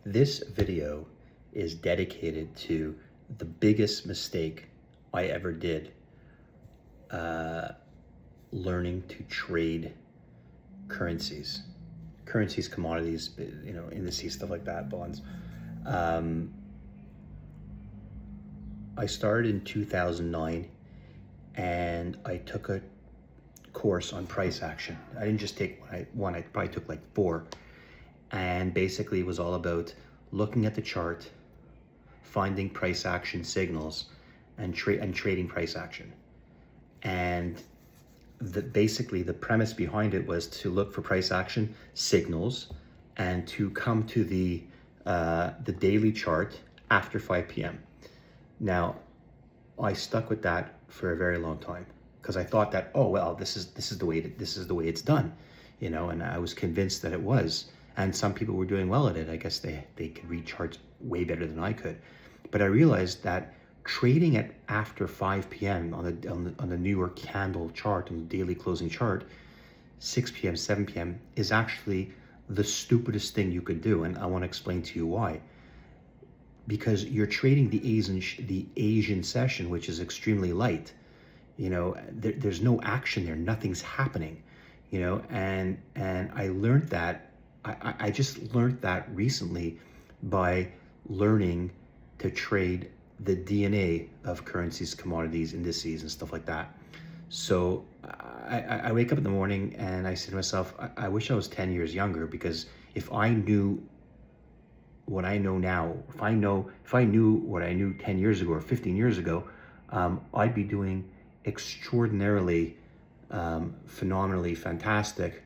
This video is dedicated to the biggest mistake I ever did learning to trade currencies, commodities, indices, stuff like that, bonds. I started in 2009 and I took a course on price action. I didn't just take one, I probably took like 4. And basically it was all about looking at the chart, finding price action signals, and trading price action. And basically the premise behind it was to look for price action signals and to come to the daily chart after 5 p.m. Now, I stuck with that for a very long time because I thought that, oh well, this is the way it's done, and I was convinced that it was. And some people were doing well at it. I guess they could read charts way better than I could. But I realized that trading at after 5 p.m. on the New York candle chart, on the daily closing chart, 6 p.m., 7 p.m. is actually the stupidest thing you could do. And I want to explain to you why. Because you're trading the Asian session, which is extremely light. There's no action there. Nothing's happening. And I learned that. I just learned that recently by learning to trade the DNA of currencies, commodities, indices, and stuff like that. So I wake up in the morning and I say to myself, I wish I was 10 years younger, because if I knew what I know now, if I knew what I knew 10 years ago or 15 years ago, I'd be doing extraordinarily, phenomenally fantastic.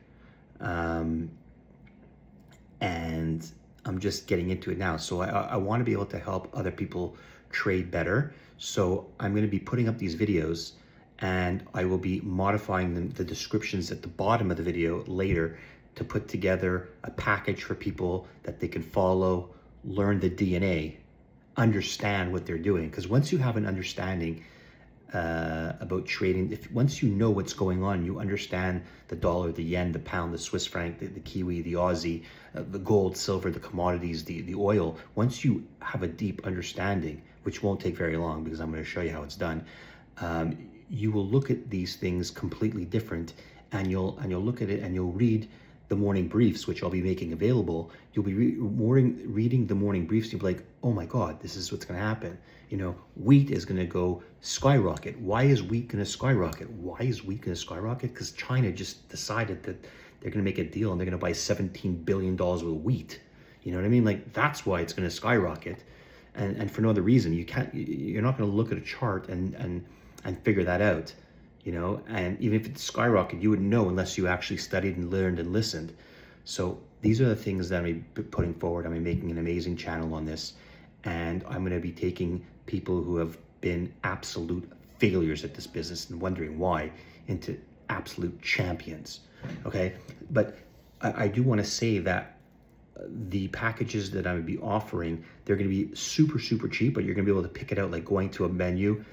And I'm just getting into it now. So I want to be able to help other people trade better. So I'm going to be putting up these videos, and I will be modifying the descriptions at the bottom of the video later to put together a package for people that they can follow, learn the DNA, understand what they're doing. Because once you have an understanding about trading, once you know what's going on, you understand the dollar, the yen, the pound, the Swiss franc, the Kiwi, the Aussie, the gold, silver, the commodities, the oil. Once you have a deep understanding, which won't take very long because I'm going to show you how it's done, you will look at these things completely different, and you'll look at it and you'll read the morning briefs, which I'll be making available. You'll be reading the morning briefs. You'll be like, oh my God, this is what's going to happen. Wheat is going to go skyrocket. Why is wheat going to skyrocket? Why is wheat going to skyrocket? Because China just decided that they're going to make a deal and they're going to buy $17 billion worth of wheat. You know what I mean? Like, that's why it's going to skyrocket. And for no other reason. You're not going to look at a chart and figure that out. And even if it's skyrocket, you wouldn't know unless you actually studied and learned and listened. So these are the things that I'm putting forward. I'm making an amazing channel on this, and I'm going to be taking people who have been absolute failures at this business and wondering why into absolute champions. Okay, but I do want to say that the packages that I'm going to be offering, they're going to be super, super cheap, but you're going to be able to pick it out like going to a menu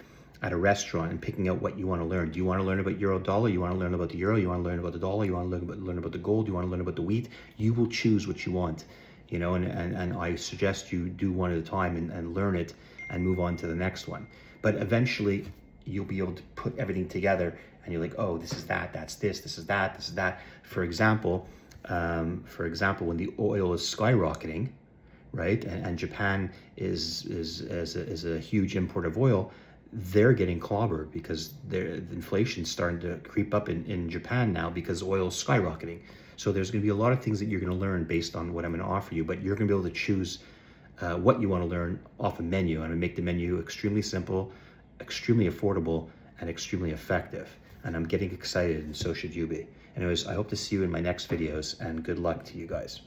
at a restaurant and picking out what you want to learn. Do you want to learn about euro dollar? You want to learn about the euro? You want to learn about the dollar? You want to learn about the gold? You want to learn about the wheat? You will choose what you want, and I suggest you do one at a time and learn it and move on to the next one. But eventually you'll be able to put everything together and you're like, oh, this is that, that's this is that, this is that. For example, when the oil is skyrocketing, right? And Japan is a huge importer of oil. They're getting clobbered because the inflation's starting to creep up in Japan now because oil is skyrocketing. So there's going to be a lot of things that you're going to learn based on what I'm going to offer you, but you're going to be able to choose what you want to learn off a menu. I'm going to make the menu extremely simple, extremely affordable, and extremely effective. And I'm getting excited, and so should you be. Anyways, I hope to see you in my next videos, and good luck to you guys.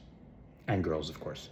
And girls, of course.